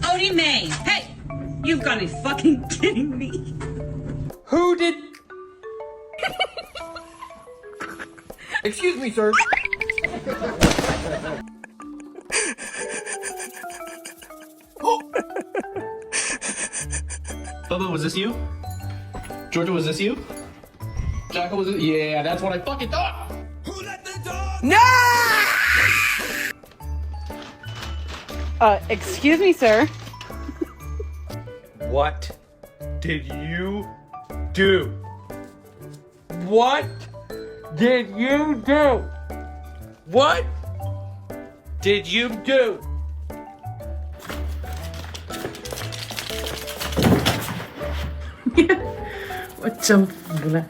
Odie May! Hey! You've got to be fucking kidding me. Who did... Excuse me, sir. Bubba, was this you? Georgia, was this you? Jacko, was it? Yeah, that's what I fucking thought! No! Excuse me, sir. What did you do? What did you do? What did you do? Macam gila.